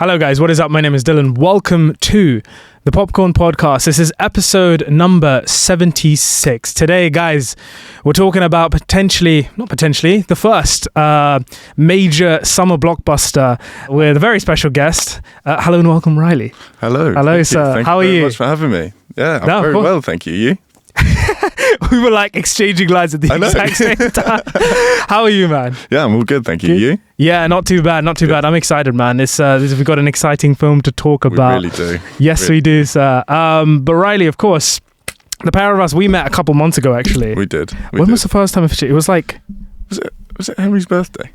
Hello guys, what is up? My name is Dylan. Welcome to the Popcorn Podcast. This is episode number 76. Today, guys, we're talking about the first major summer blockbuster with a very special guest. Hello and welcome, Riley. Hello. Hello, sir. Thank How are you? Thank you you? very much for having me. Yeah, I'm very well, thank you. You? We were like exchanging lines at the exact same time. How are you, man? Yeah, I'm all good, thank you. You? Yeah, not too bad. Bad. I'm excited, man. We've got an exciting film to talk about. We really do. Yes, we do, sir. But Riley, of course, the pair of us, we met a couple months ago, actually. We did. When was the first time it was like... Was it Henry's birthday?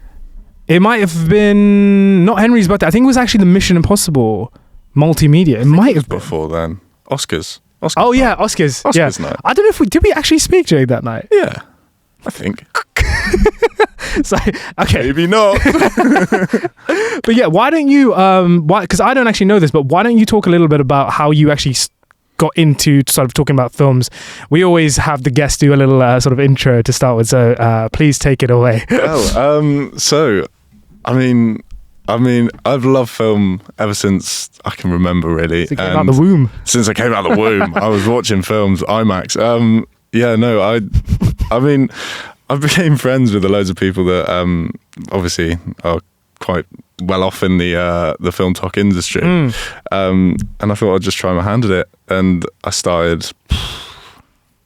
It might have been... Not Henry's birthday. I think it was actually the Mission Impossible multimedia. It might have been. Before then. Oscars. Oh, yeah, Oscars. Oscars night. I don't know if did we actually speak during that night? Yeah, I think. So, okay. Maybe not. But yeah, why don't you... Because I don't actually know this, but why don't you talk a little bit about how you actually got into sort of talking about films? We always have the guests do a little sort of intro to start with, so please take it away. I've loved film ever since I can remember, really. Since I came out the womb. Since I came out the womb, I was watching films, IMAX. I've became friends with loads of people that obviously are quite well off in the film talk industry. And I thought I'd just try my hand at it. And I started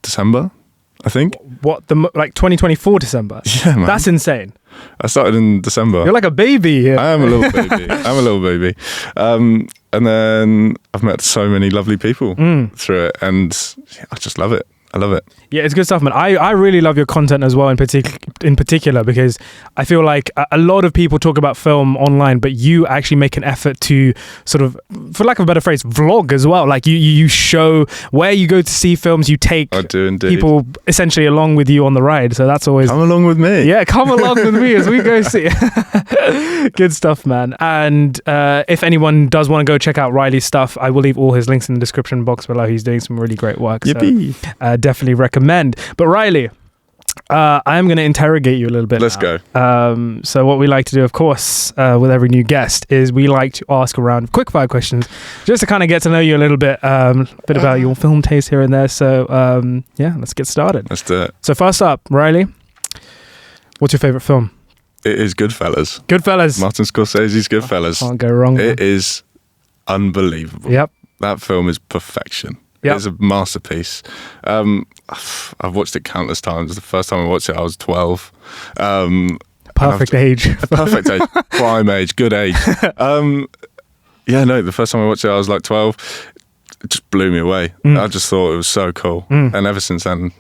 December, I think. What, 2024 December? Yeah, man. That's insane. I started in December. You're like a baby here. I am a little baby. And then I've met so many lovely people through it, and I just love it. I love it. Yeah, it's good stuff, man. I really love your content as well, in particular, because I feel like a lot of people talk about film online, but you actually make an effort to sort of, for lack of a better phrase, vlog as well. Like you show where you go to see films, you take people essentially along with you on the ride. So that's always... Come along with me. Yeah, come along with me as we go see. Good stuff, man. And if anyone does want to go check out Riley's stuff, I will leave all his links in the description box below. He's doing some really great work. Yippee. So, definitely recommend. But Riley, I'm going to interrogate you a little bit. Let's go. So what we like to do, of course, with every new guest is we like to ask a round of quickfire questions just to kind of get to know you a little bit, about your film taste here and there. So let's get started. Let's do it. So first up, Riley, what's your favorite film? It is Goodfellas. Goodfellas. Martin Scorsese's Goodfellas. Can't go wrong. It is unbelievable. Yep. That film is perfection. Yep. It's a masterpiece. I've watched it countless times. The first time I watched it, I was 12. Perfect age. Perfect age. Prime age. Good age. The first time I watched it, I was like 12. It just blew me away. I just thought it was so cool. And ever since then,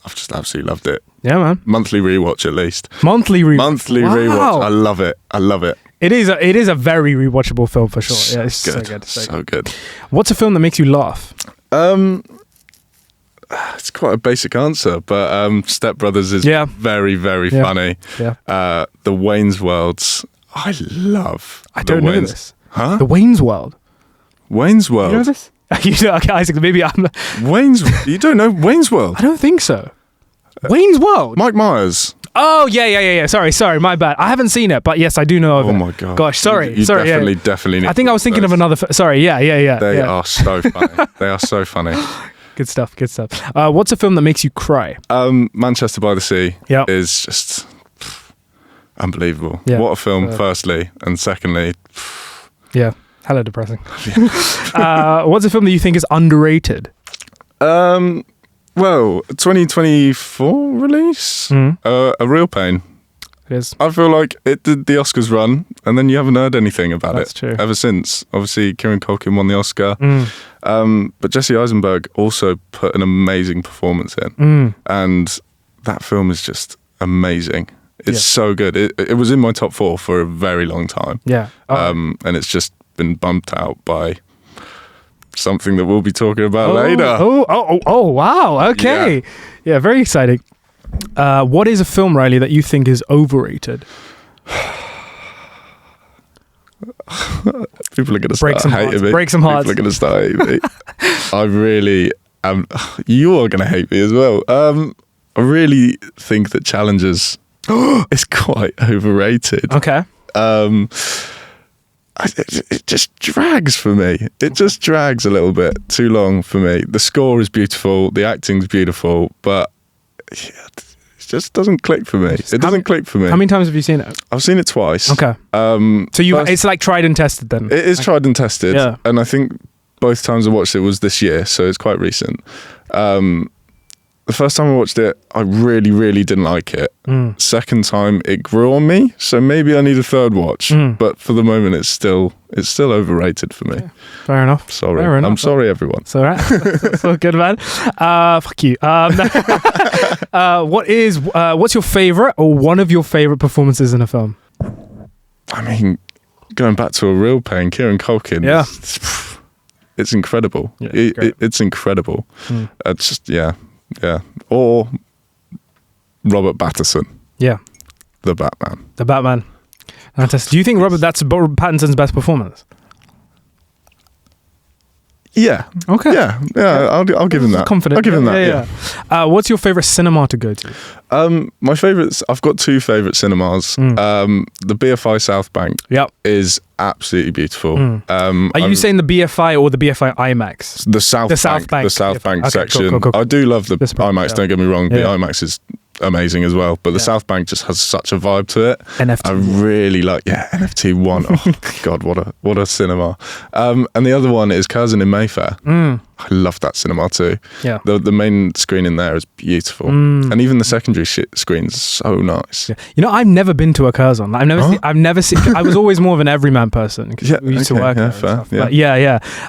I've just absolutely loved it. Yeah, man. Monthly rewatch, at least. Monthly rewatch. I love it. It is a very rewatchable film for sure. Yeah, it's so good. What's a film that makes you laugh? It's quite a basic answer, but Step Brothers is very, very funny. Yeah. The Wayne's Worlds, I love. I don't know this. Huh? The Wayne's World. Wayne's World. You know this? Okay, Isaac, maybe I'm... You don't know Wayne's World? I don't think so. Wayne's World? Mike Myers. Oh, yeah. Sorry, my bad. I haven't seen it, but yes, I do know of it. Oh my God. Gosh, sorry. You definitely need I think I was thinking of another... Sorry, yeah. They are so funny. They are so funny. Good stuff. What's a film that makes you cry? Manchester by the Sea is just unbelievable. Yeah. What a film, firstly, and secondly... Yeah, hella depressing. What's a film that you think is underrated? Well, 2024 release, A Real Pain. It is. I feel like it did the Oscars run, and then you haven't heard anything about That's true. Ever since. Obviously, Kieran Culkin won the Oscar, but Jesse Eisenberg also put an amazing performance in, and that film is just amazing. It's so good. It was in my top 4 for a very long time. Yeah. And it's just been bumped out by something that we'll be talking about later. Oh, wow. Okay. Yeah, very exciting. What is a film, Riley, that you think is overrated? People are going to start hating me. Break some hearts. People are going to start hating me. I really am. You are going to hate me as well. I really think that Challengers is quite overrated. Okay. it just drags for me. It just drags a little bit too long for me. The score is beautiful, the acting's beautiful, but it just doesn't click for me. It doesn't click for me. How many times have you seen it? I've seen it twice. Okay. So it's like tried and tested then? It is tried and tested. Yeah. And I think both times I watched it was this year, so it's quite recent. The first time I watched it, I really, really didn't like it. Second time, it grew on me, so maybe I need a third watch. But for the moment, it's still overrated for me. Yeah. Fair enough. Sorry. Fair enough. I'm sorry, everyone. It's all right. It's all good, man. Fuck you. What's your favourite or one of your favourite performances in a film? I mean, going back to a real pain, Kieran Culkin. Yeah. It's incredible. Yeah, it's incredible. It's just, yeah. Or Robert Pattinson. Yeah. The Batman. The Batman. Fantastic. Do you think that's Pattinson's best performance? Yeah. Okay. Yeah. I'll give him that. Confident. I'll give him that. Yeah. What's your favourite cinema to go to? My favourites. I've got two favourite cinemas. The BFI South Bank. Yep. Is absolutely beautiful. Are you saying the BFI or the BFI IMAX? The South Bank. The South Bank section. Cool. I do love the IMAX. Don't get me wrong. The IMAX is amazing as well, but the South Bank just has such a vibe to it. NFT. I really like NFT 1. Oh God, what a cinema. And the other one is Curzon in Mayfair. I love that cinema too. Yeah. The main screen in there is beautiful. And even the secondary screen's so nice. Yeah. You know, I've never been to a Curzon. I've never seen I was always more of an everyman person because we used to work there. Fair.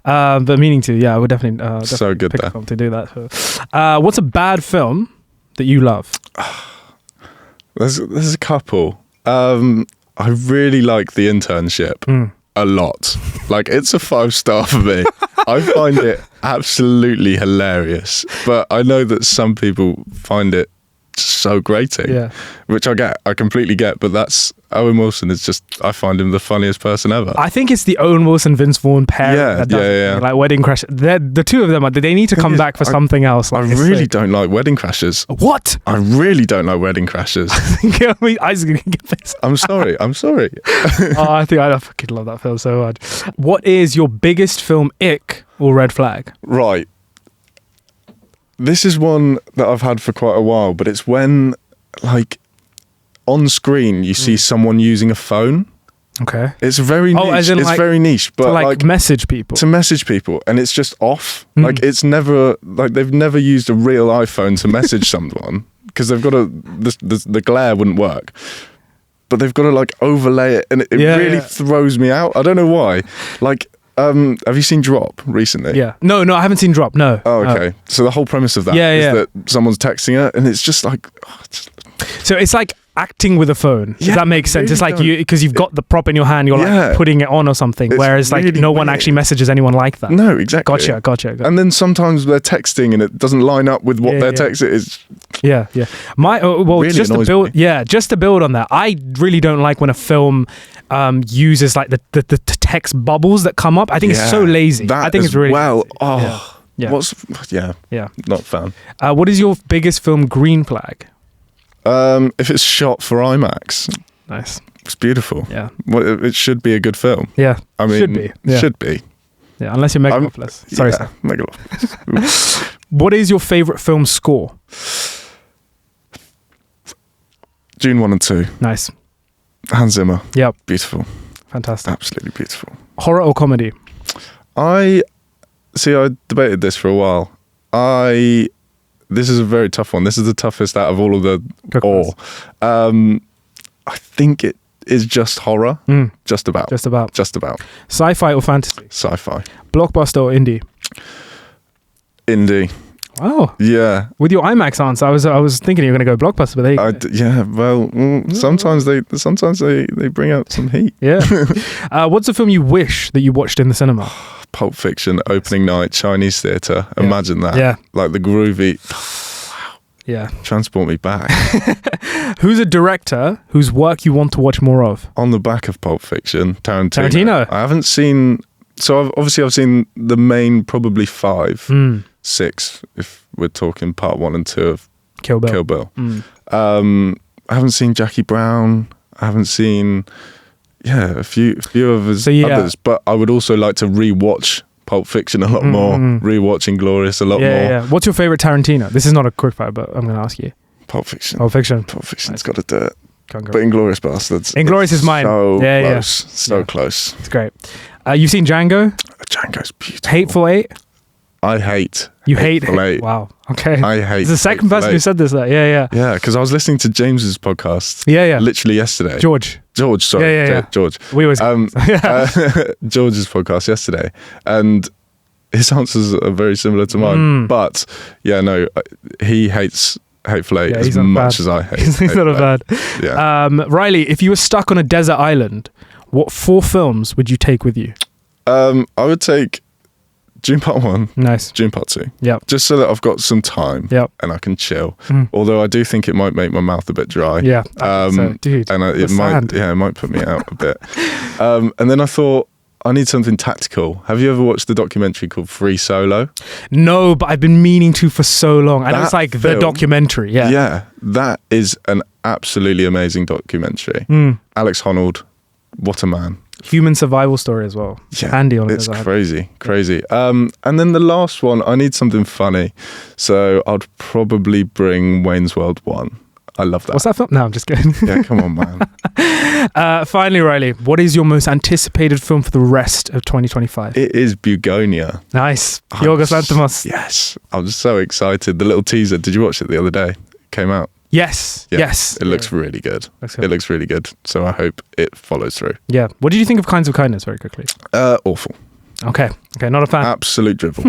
But meaning to, I would definitely so good pick there. a film to do that. What's a bad film that you love? There's a couple. I really like The Internship a lot. Like, it's a 5-star for me. I find it absolutely hilarious, but I know that some people find it so grating, which I completely get, but that's Owen Wilson is just, I find him the funniest person ever. I think it's the Owen Wilson Vince Vaughn pair that does it. Like Wedding Crashers. The two of them, they need to come back for something else. Like, I really don't like Wedding Crashers. What? I really don't like Wedding Crashers. I was gonna get this. I'm sorry. I think I fucking love that film so much. What is your biggest film ick or red flag? Right. This is one that I've had for quite a while, but it's when, like, on screen you see someone using a phone. Okay. It's very niche. As in, it's very niche, but to like message people. To message people, and it's just off. Like, it's never, like, they've never used a real iPhone to message someone because they've got the glare wouldn't work. But they've got to like overlay it, and it really throws me out. I don't know why. Like, have you seen Drop recently? Yeah. No, I haven't seen Drop. No. Oh, okay. So the whole premise of that is that someone's texting her, and it's just like. So it's like acting with a phone. Does that make sense? Really, it's like because you've got the prop in your hand, you're like putting it on or something. It's whereas like no one actually messages anyone like that. No, exactly. Gotcha. And then sometimes they're texting and it doesn't line up with what their text is. Yeah. Really just to build. Yeah, just to build on that, I really don't like when a film uses like the text bubbles that come up. I think it's so lazy. I think it's really lazy. Not a fan. What is your biggest film green flag? If it's shot for IMAX, nice. It's beautiful. Yeah, well, it should be a good film. Yeah, I mean, should be. Yeah. Should be. Yeah, unless you're Megalopolis. Sorry, sir. Megalopolis. What is your favorite film score? Dune 1 and 2. Nice. Hans Zimmer. Yep. Beautiful. Fantastic. Absolutely beautiful. Horror or comedy? I debated this for a while. This is a very tough one. This is the toughest out of all of the I think it is just horror. Just about. Sci-fi or fantasy? Sci-fi. Blockbuster or indie? Indie. Wow. Yeah. With your IMAX answer, I was thinking you were going to go Blockbuster, but there you go. Sometimes they bring out some heat. Yeah. What's a film you wish that you watched in the cinema? Pulp Fiction, opening night, Chinese theatre. Yeah. Imagine that. Yeah. Like the groovy. Yeah. Transport me back. Who's a director whose work you want to watch more of? On the back of Pulp Fiction, Tarantino. I haven't seen... So I've seen the main probably 5, 6, if we're talking part 1 and 2 of Kill Bill. I haven't seen Jackie Brown. I haven't seen Yeah, a few of his others. But I would also like to rewatch Pulp Fiction a lot more, rewatch Inglourious a lot more. Yeah. What's your favorite Tarantino? This is not a quickfire, but I'm going to ask you. Pulp Fiction. Pulp Fiction's got to do it. But Inglourious Basterds. Inglourious is mine. So close. So close. It's great. You've seen Django? Django's beautiful. Hateful Eight? I hate. You hate Hateful Eight. Wow. Okay. I hate. It's the second person who said this. Yeah. Yeah, because I was listening to James's podcast. Yeah. Literally yesterday. George, sorry. Yeah. George. We always. George's podcast yesterday, and his answers are very similar to mine. But he hates Hateful Eight as much as I hate. He's not a bad. Yeah. Riley, if you were stuck on a desert island, what 4 films would you take with you? I would take Dune Part 1. Nice. Dune Part 2. Yeah. Just so that I've got some time. Yep. And I can chill. Although I do think it might make my mouth a bit dry. Yeah. Dude. And it might put me out a bit. And then I thought, I need something tactical. Have you ever watched the documentary called Free Solo? No, but I've been meaning to for so long. I know it's like the documentary. Yeah. Yeah. That is an absolutely amazing documentary. Alex Honnold, what a man. Human survival story as well. Yeah, handy on it. It's crazy. And then the last one, I need something funny. So I'd probably bring Wayne's World 1. I love that. What's that film? No, I'm just kidding. Yeah, come on, man. Finally, Riley, what is your most anticipated film for the rest of 2025? It is Bugonia. Nice. Yorgos Lanthimos. Yes. I'm just so excited. The little teaser. Did you watch it the other day? It came out. Yes. Yeah, yes. It looks really good. It looks really good. So I hope it follows through. Yeah. What did you think of Kinds of Kindness, very quickly? Awful. Okay. Not a fan. Absolute drivel.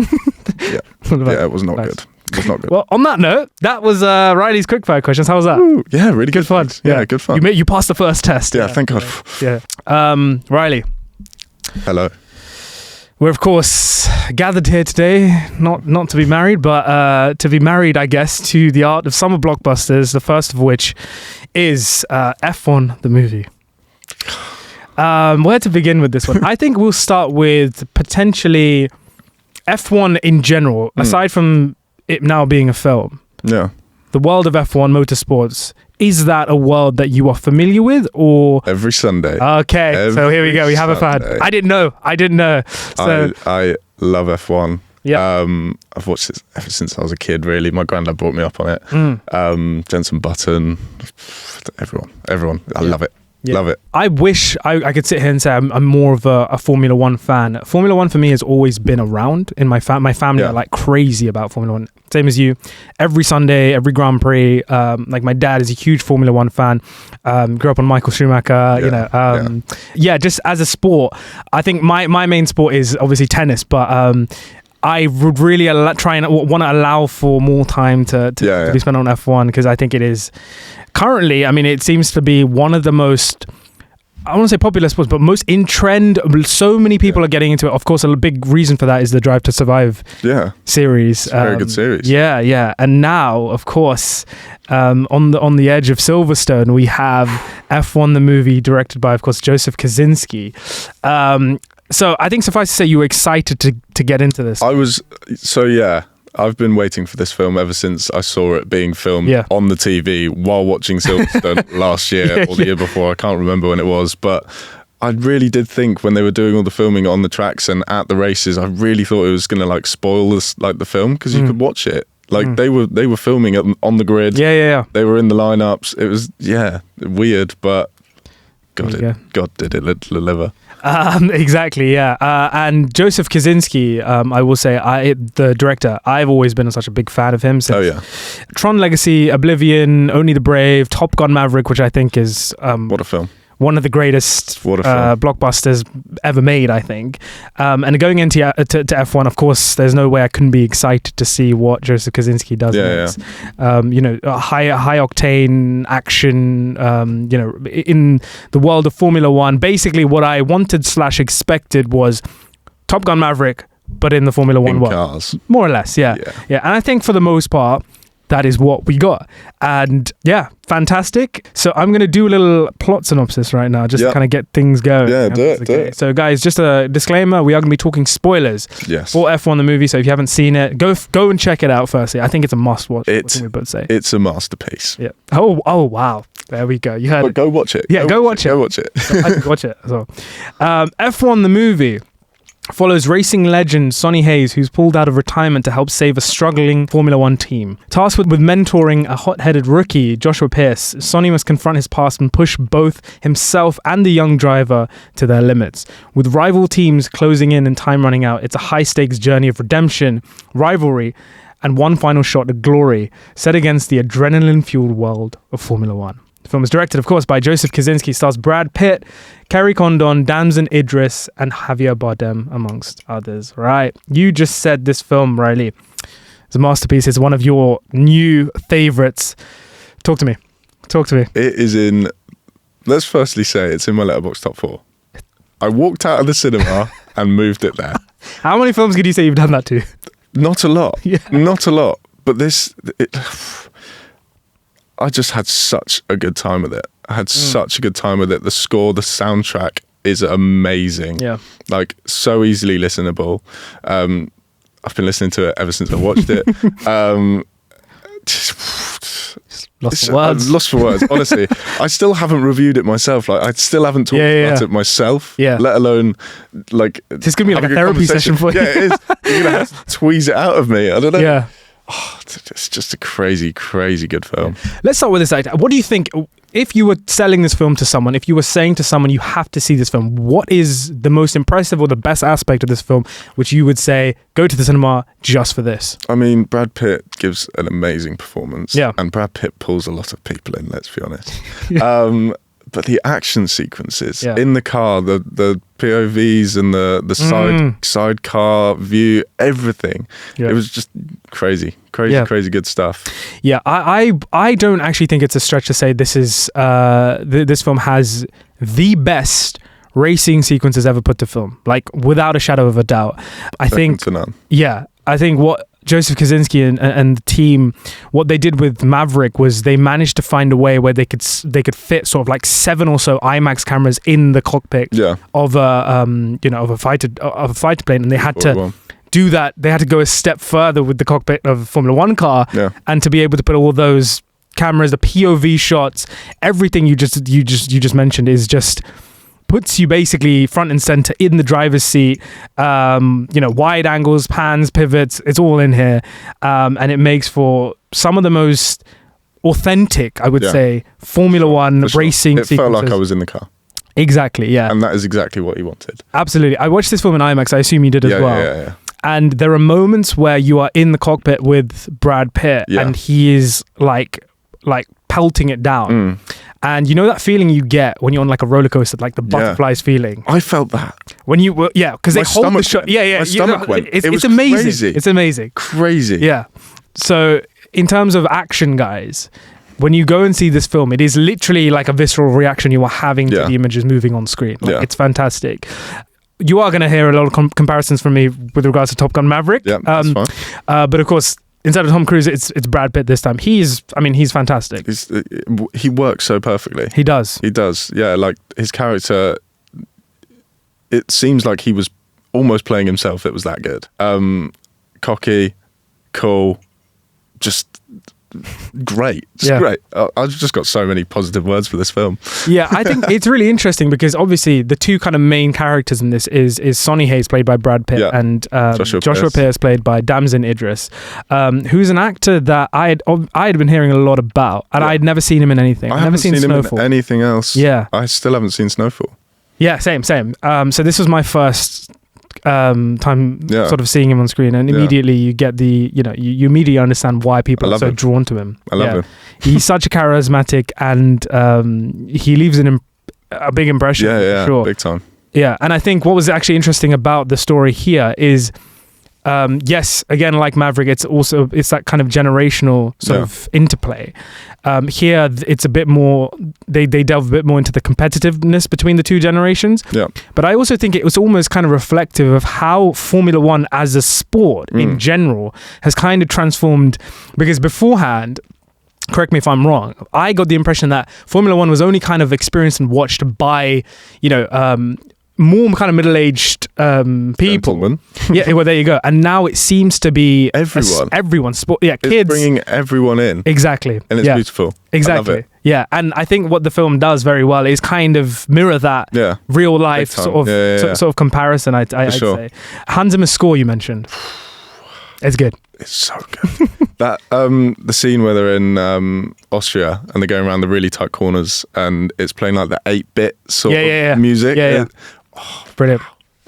Yeah. It was not good. It was not good. Well, on that note, that was Riley's Quickfire Questions. How was that? Ooh, yeah, really good fun. Yeah, good fun. You passed the first test. Yeah, thank God. Yeah. Riley. Hello. We're, of course, gathered here today, not to be married, but to be married, I guess, to the art of summer blockbusters, the first of which is F1, the movie. Where to begin with this one? I think we'll start with potentially F1 in general, aside from it now being a film. Yeah. The world of F1 motorsports, is that a world that you are familiar with, or every Sunday? Okay, so here we go. We have a fan. I didn't know. So I love F1. Yeah. I've watched it ever since I was a kid. Really, my granddad brought me up on it. Jenson Button, everyone. I love it. Yeah. Love it. I wish I could sit here and say I'm more of a Formula One fan. Formula One for me has always been around in my family. Are like crazy about Formula One. Same as you. Every Sunday, every Grand Prix. Like my dad is a huge Formula One fan. Grew up on Michael Schumacher. Just as a sport, I think my main sport is obviously tennis, but I would really try and want to allow for more time to be spent on F1, because I think it is currently, I mean, it seems to be one of the most, I won't say popular sports, but most in trend. So many people are getting into it. Of course, a big reason for that is the Drive to Survive series. It's a very good series. Yeah. And now, of course, on the edge of Silverstone, we have F1, the movie, directed by, of course, Joseph Kosinski. So I think suffice to say you were excited to get into this. I've been waiting for this film ever since I saw it being filmed on the TV while watching Silverstone last year or the year before. I can't remember when it was, but I really did think when they were doing all the filming on the tracks and at the races, I really thought it was going to like spoil this, like the film, because you could watch it. Like they were filming it on the grid. Yeah. They were in the lineups. It was weird, but God did it deliver. Exactly, yeah. And Joseph Kosinski, I will say, the director, I've always been such a big fan of him since Tron Legacy, Oblivion, Only the Brave, Top Gun Maverick, which I think is what a film. One of the greatest blockbusters ever made, I think. And going into to F1, of course, there's no way I couldn't be excited to see what Joseph Kosinski does next. High octane action, in the world of Formula One. Basically, what I wanted / expected was Top Gun Maverick, but in the Formula One world. Cars. More or less, yeah. And I think for the most part, that is what we got. And yeah, fantastic. So I'm going to do a little plot synopsis right now, just to kind of get things going. Yeah, do it. So guys, just a disclaimer, we are going to be talking spoilers for F1 the movie. So if you haven't seen it, go and check it out firstly. I think it's a must watch. We both say. It's a masterpiece. Yeah. Oh wow. There we go. You heard it. Go watch it. Yeah, go watch it. Go watch it. I could watch it as well. F1 the movie follows racing legend Sonny Hayes, who's pulled out of retirement to help save a struggling Formula One team. Tasked with mentoring a hot-headed rookie, Joshua Pierce, Sonny must confront his past and push both himself and the young driver to their limits. With rival teams closing in and time running out, it's a high-stakes journey of redemption, rivalry, and one final shot at glory, set against the adrenaline-fueled world of Formula One. The film is directed, of course, by Joseph Kosinski, stars Brad Pitt, Kerry Condon, Damson Idris, and Javier Bardem, amongst others. Right. You just said this film, Riley, is a masterpiece. It's one of your new favourites. Talk to me. It is in, let's firstly say, it's in my Letterboxd top 4. I walked out of the cinema and moved it there. How many films could you say you've done that to? Not a lot. Yeah. Not a lot. But I just had such a good time with it. Such a good time with it. The score, the soundtrack is amazing. Yeah. Like, so easily listenable. I've been listening to it ever since I watched it. Lost for words. Honestly, I still haven't reviewed it myself. Like, I still haven't talked about it myself. Yeah. Let alone, like, this could be like a therapy session for you. Yeah, it is. You're gonna have to tweeze it out of me. I don't know. Yeah. Oh, it's just a crazy, crazy good film. Let's start with this. What do you think, if you were selling this film to someone, if you were saying to someone, you have to see this film, what is the most impressive or the best aspect of this film, which you would say, go to the cinema just for this? I mean, Brad Pitt gives an amazing performance. Yeah. And Brad Pitt pulls a lot of people in, let's be honest. But the action sequences in the car, the POVs and the sidecar view, everything. Yeah. It was just crazy good stuff. Yeah, I don't actually think it's a stretch to say this is this film has the best racing sequences ever put to film, like without a shadow of a doubt. I think what Joseph Kosinski and the team, what they did with Maverick was they managed to find a way where they could fit sort of like 7 or so IMAX cameras in the cockpit of a fighter plane, and they had to do that. They had to go a step further with the cockpit of a Formula One car, and to be able to put all those cameras, the POV shots, everything you just mentioned is just puts you basically front and center in the driver's seat. Wide angles, pans, pivots, it's all in here. And it makes for some of the most authentic, I would say, Formula One racing sequences. It felt like I was in the car. Exactly, yeah. And that is exactly what he wanted. Absolutely. I watched this film in IMAX. I assume you did as well. Yeah. And there are moments where you are in the cockpit with Brad Pitt and he is like pelting it down. And you know that feeling you get when you're on like a roller coaster, like the butterflies feeling? I felt that. When you were, because they hold the shot. Yeah. My stomach went. It's amazing. Crazy. It's amazing. Crazy. Yeah. So in terms of action, guys, when you go and see this film, it is literally like a visceral reaction you are having to the images moving on screen. It's fantastic. You are going to hear a lot of comparisons from me with regards to Top Gun Maverick. Yeah, that's fine. But of course, instead of Tom Cruise, it's Brad Pitt this time. He's fantastic. He works so perfectly. He does. Yeah, like his character, it seems like he was almost playing himself. It was that good. Cocky, cool, just great. Great. I've just got so many positive words for this film. Yeah, I think it's really interesting because obviously the two kind of main characters in this is Sonny Hayes, played by Brad Pitt, and Joshua Pierce, played by Damson Idris, who's an actor that I had been hearing a lot about, and I had never seen him in anything. I haven't seen Snowfall. Him in anything else. Yeah. I still haven't seen Snowfall. Yeah, same. So this was my first time sort of seeing him on screen, and immediately you get you immediately understand why people are so drawn to him. I love him. He's such a charismatic, and he leaves a big impression. Yeah, sure. Big time. Yeah, and I think what was actually interesting about the story here is yes, again, like Maverick, it's that kind of generational sort of interplay. Here, it's a bit more, they delve a bit more into the competitiveness between the two generations. Yeah. But I also think it was almost kind of reflective of how Formula One as a sport in general has kind of transformed, because beforehand, correct me if I'm wrong, I got the impression that Formula One was only kind of experienced and watched by, more kind of middle-aged people. Gentlemen. Yeah, well, there you go. And now it seems to be everyone. Sport. Yeah, It's kids. bringing everyone in. Exactly. And it's beautiful. Exactly. I love it. Yeah, and I think what the film does very well is kind of mirror that real life sort of comparison. I'd say. Hans Zimmer's score you mentioned. It's good. It's so good. That the scene where they're in Austria and they're going around the really tight corners and it's playing like the 8-bit sort of music. Yeah. Brilliant.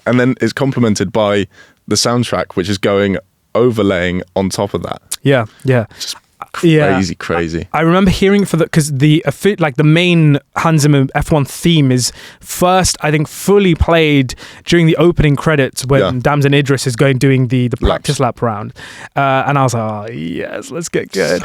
And then it's complemented by the soundtrack, which is overlaying on top of that. Yeah. Just crazy. I remember hearing because the main Hans Zimmer F1 theme is first, I think, fully played during the opening credits when Damson Idris is doing the practice lap round, and I was like, oh yes, let's get good.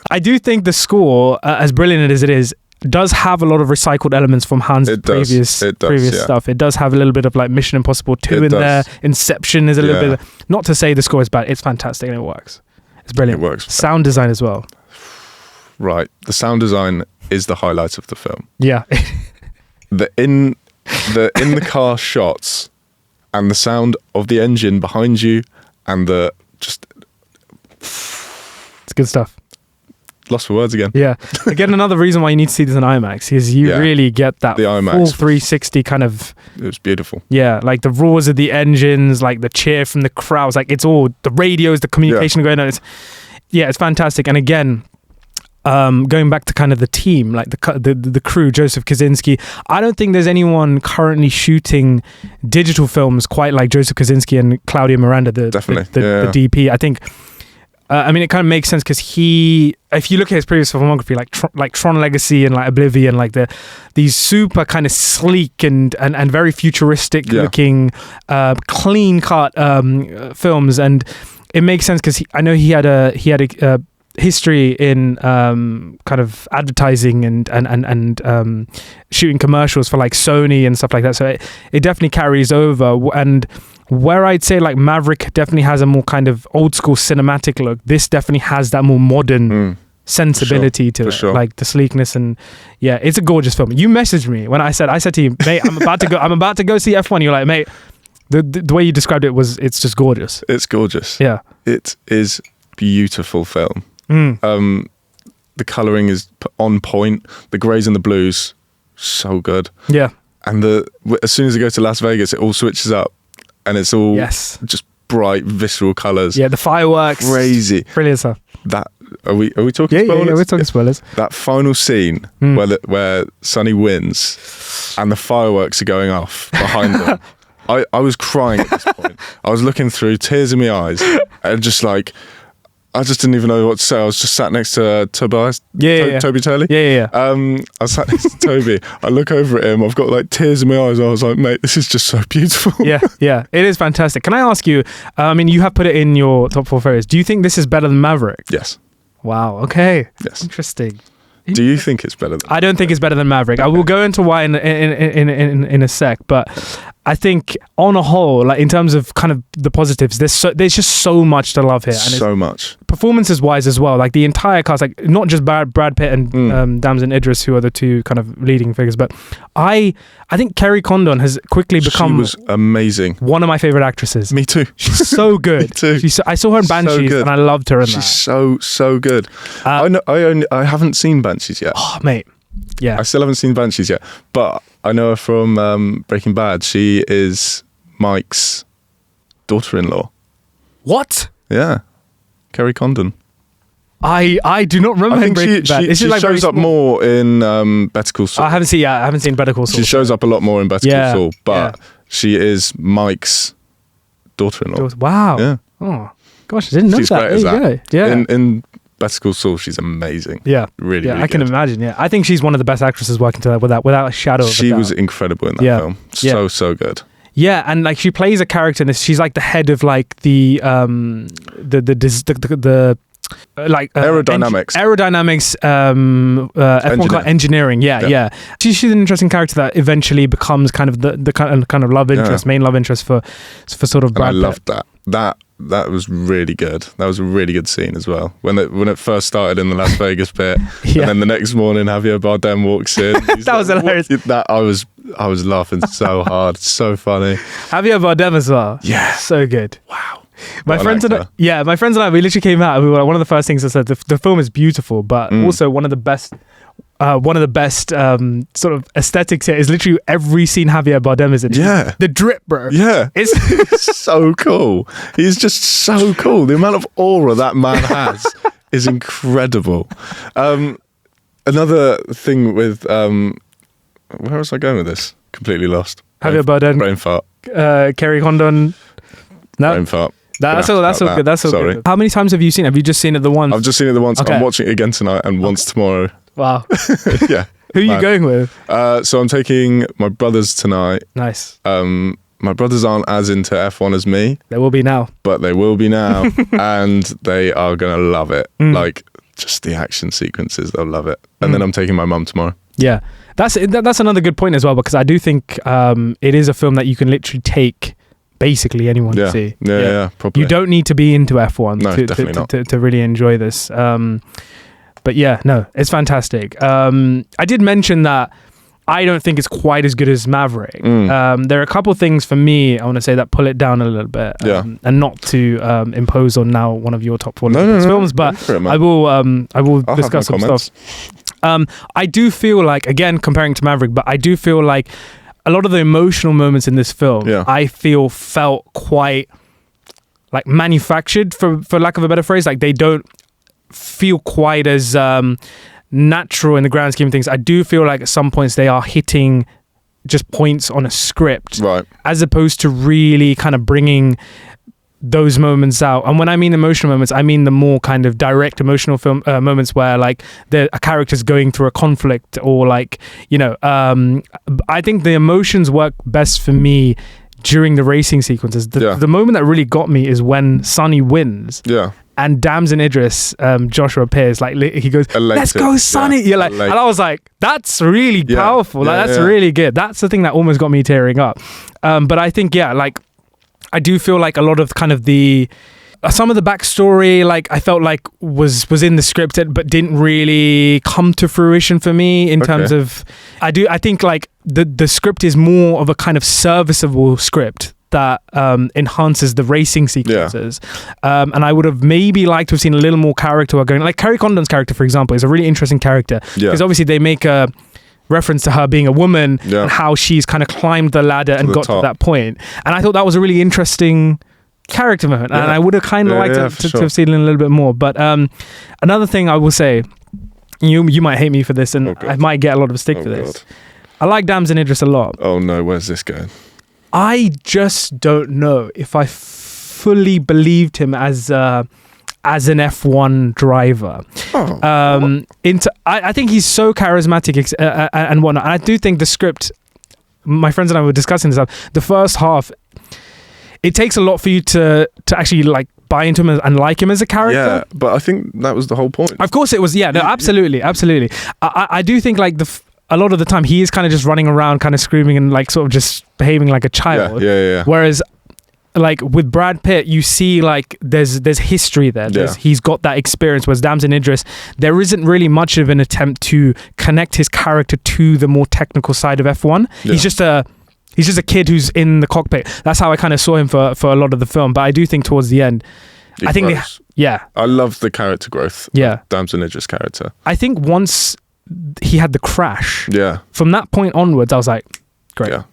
I do think the score, as brilliant as it is, does have a lot of recycled elements from Hans' previous stuff. It does have a little bit of like Mission Impossible 2 in there. Inception is a little bit. Not to say the score is bad, it's fantastic and it works. It's brilliant. It works. Sound design as well. Right. The sound design is the highlight of the film. Yeah. the in the car shots and the sound of the engine behind you and it's good stuff. Lost for words again. Yeah. Again, another reason why you need to see this in IMAX is you really get that full 360 kind of... It was beautiful. Yeah, like the roars of the engines, like the cheer from the crowds, like it's all the radios, the communication going on. It's fantastic. And again, going back to kind of the team, like the crew, Joseph Kosinski, I don't think there's anyone currently shooting digital films quite like Joseph Kosinski and Claudia Miranda, the DP. I think... it kind of makes sense because if you look at his previous filmography, like Tron Legacy and like Oblivion, like these super kind of sleek and very futuristic looking, clean cut films, and it makes sense because I know he had a history in kind of advertising and shooting commercials for like Sony and stuff like that. So it definitely carries over. And where I'd say like Maverick definitely has a more kind of old school cinematic look, this definitely has that more modern sensibility to it, like the sleekness. And it's a gorgeous film. You messaged me when I said to you, mate, I'm about to go see F1. You're like, mate, the way you described it's just gorgeous. It's gorgeous. Yeah, it is beautiful film. The colouring is on point. The greys and the blues, so good. Yeah. And as soon as they go to Las Vegas, it all switches up, and it's all just bright, visceral colours. Yeah, the fireworks, crazy, brilliant stuff. That are we talking spoilers? Yeah, we're talking spoilers. That final scene where Sonny wins, and the fireworks are going off behind them. I was crying at this point. I was looking through, tears in my eyes, and just like. I just didn't even know what to say. I was just sat next to Tobias. Toby Turley. Yeah. I sat next to Toby. I look over at him. I've got like tears in my eyes. I was like, mate, this is just so beautiful. Yeah. It is fantastic. Can I ask you, you have put it in your top 4 favorites. Do you think this is better than Maverick? Yes. Wow. Okay. Yes. Interesting. Do you think it's better than I don't think it's better than Maverick. I will go into why in a sec, but I think on a whole, like in terms of kind of the positives, there's just so much to love here. And so much. Performances wise as well, like the entire cast, like not just Brad Pitt and Damson Idris, who are the two kind of leading figures, but I think Kerry Condon has quickly become... She was amazing. One of my favourite actresses. Me too. She's so good. Me too. I saw her in Banshees and I loved her in that. She's so good. I haven't seen Banshees yet. Oh, mate. Yeah. I still haven't seen Banshees yet, but I know her from Breaking Bad. She is Mike's daughter-in-law. What? Yeah. Kerry Condon. I do not remember him Breaking Bad. She shows up more in Better Call Saul. I haven't seen Better Call Saul. She shows up a lot more in Better Call Saul, but she is Mike's daughter-in-law. Wow. Yeah. Oh, gosh, I didn't know she's that. Great as that. Yeah. In Better Call Saul, she's amazing. Yeah. Really, yeah, really I can imagine. Yeah. I think she's one of the best actresses working today without a shadow of a doubt. She was incredible in that film. So good. Yeah, and like she plays a character in this. She's like the head of like the aerodynamics. F1 car engineering. Yeah. She's an interesting character that eventually becomes kind of the kind of love interest, main love interest for sort of Brad Pitt. I loved that. That was really good. That was a really good scene as well. When it first started in the Las Vegas pit, and then the next morning Javier Bardem walks in. That was hilarious. I was laughing so hard. So funny. Javier Bardem as well. Yeah, so good. Wow. My friends and I, we literally came out and we were, one of the first things I said, the film is beautiful, but also one of the best sort of aesthetics here is literally every scene Javier Bardem is in. Yeah. The drip, bro. Yeah. It's so cool. He's just so cool. The amount of aura that man has is incredible. Another thing with, where was I going with this? Completely lost. Javier Bardem. Brain fart. Kerry Condon. No. Brain fart. That's all good. That's all Sorry. good. How many times have you seen it? Have you just seen it the once? I've just seen it the once. Okay. I'm watching it again tonight and once tomorrow. Wow. Yeah. Who are you going with? So I'm taking my brothers tonight. Nice. My brothers aren't as into F1 as me. They will be now. But they will be now. And they are going to love it. Like, just the action sequences, they'll love it. And then I'm taking my mum tomorrow. Yeah. That's another good point as well, because I do think it is a film that you can literally take basically anyone to see. Yeah, probably. You don't need to be into F1 to really enjoy this. But yeah, no, it's fantastic. I did mention that I don't think it's quite as good as Maverick. There are a couple of things for me, I want to say, that pull it down a little bit. And not to impose on now one of your top 4 films, but I will discuss some stuff. I do feel like, again, comparing to Maverick, but I do feel like a lot of the emotional moments in this film, I feel felt quite like manufactured, for lack of a better phrase. Like they don't feel quite as natural in the grand scheme of things. I do feel like at some points they are hitting just points on a script, right, as opposed to really kind of bringing those moments out. And when I mean emotional moments, I mean the more kind of direct emotional film moments where like a character's going through a conflict, or like, you know, I think the emotions work best for me during the racing sequences. The moment that really got me is when Sonny wins. Yeah. And Damson Idris, Joshua appears, like he goes, "Let's go, Sonny!" You're like, and I was like, "That's really powerful. That's really good." That's the thing that almost got me tearing up. But I think, like, I do feel like a lot of kind of some of the backstory, like I felt like was in the script, but didn't really come to fruition for me in terms of. I think like the script is more of a kind of serviceable script that enhances the racing sequences. And I would have maybe liked to have seen a little more character going. Like Kerry Condon's character, for example, is a really interesting character, because obviously they make a reference to her being a woman and how she's kind of climbed the ladder and got to that point. And I thought that was a really interesting character moment, and I would have kind of liked to have seen it a little bit more. But another thing I will say, you might hate me for this, and I might get a lot of stick for this. I like Damson Idris a lot. Oh no, where's this going? I just don't know if I fully believed him as an F1 driver. I think he's so charismatic and whatnot. And I do think the script, my friends and I were discussing this, the first half, it takes a lot for you to actually like buy into him and like him as a character. Yeah, but I think that was the whole point. Of course it was. Yeah, no, absolutely. I do think like a lot of the time he is kind of just running around kind of screaming and like sort of just behaving like a child. Yeah. Whereas like with Brad Pitt, you see like there's history there. He's got that experience. Whereas Damson Idris, there isn't really much of an attempt to connect his character to the more technical side of F1. Yeah. He's just a kid who's in the cockpit. That's how I kind of saw him for a lot of the film. But I do think towards the end, I love the character growth. Yeah, Damson Idris' character. I think once he had the crash, from that point onwards, I was like, great. Yeah.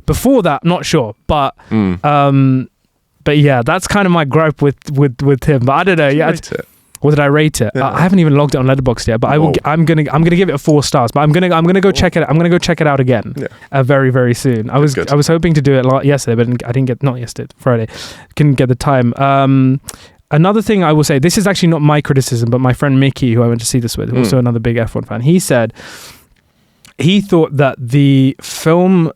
Before that, not sure, but yeah, that's kind of my gripe with him. But I don't know. What did I rate it? I haven't even logged it on Letterboxd yet, but I'm gonna give it 4 stars. But I'm gonna go check it. I'm gonna go check it out again. Very very soon. I was hoping to do it yesterday, but I didn't get, not yesterday, Friday. Couldn't get the time. Another thing I will say, this is actually not my criticism, but my friend Mickey, who I went to see this with, also another big F1 fan, he said he thought that the film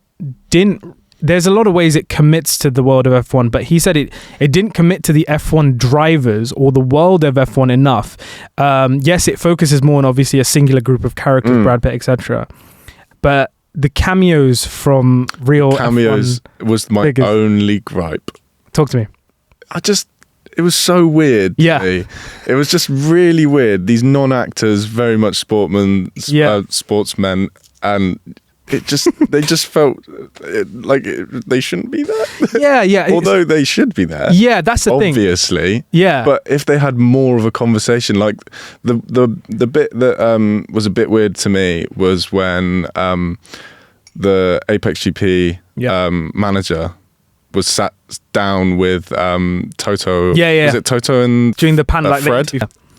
didn't there's a lot of ways it commits to the world of F1, but he said it didn't commit to the F1 drivers or the world of F1 enough. Yes, it focuses more on obviously a singular group of characters, Brad Pitt, etc. But the cameos from real F1 was my figures. only gripe. Talk to me. It was so weird. Yeah. To me. It was just really weird. These non-actors, very much sportsmen, and they just felt like they shouldn't be there. Yeah. Although they should be there. Yeah, that's the thing. Obviously. Yeah. But if they had more of a conversation, like the bit that was a bit weird to me was when the Apex GP manager was sat down with Toto. Yeah. Was it Toto and during the panel, like Fred?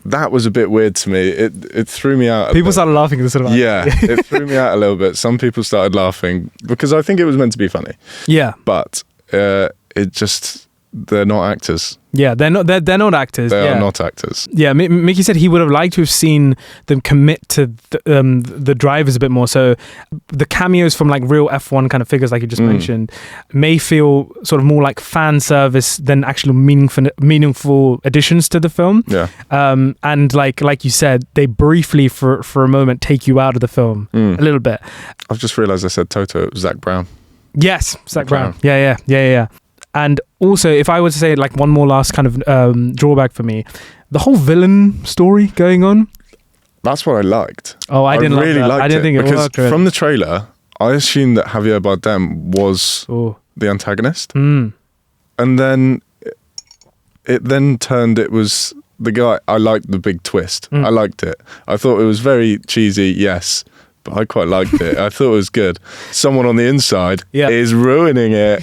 That was a bit weird to me. It threw me out. People started laughing at this sort of. Yeah, it threw me out a little bit. Some people started laughing because I think it was meant to be funny. Yeah, but they're not actors. Yeah, they're not actors. They are not actors. Yeah, Mickey said he would have liked to have seen them commit to the drivers a bit more. So the cameos from like real F1 kind of figures, like you just mentioned, may feel sort of more like fan service than actual meaningful additions to the film. Yeah. And like you said, they briefly for a moment take you out of the film a little bit. I've just realised I said Toto. It was Zach Brown. Yes, Zach Brown. Yeah. And also, if I were to say like one more last kind of drawback for me, the whole villain story going on. That's what I liked. Oh, I didn't really like that. liked I didn't think it because worked. From the trailer, I assumed that Javier Bardem was the antagonist, and then it then turned. It was the guy. I liked the big twist. I liked it. I thought it was very cheesy. Yes. But I quite liked it. I thought it was good. Someone on the inside is ruining it.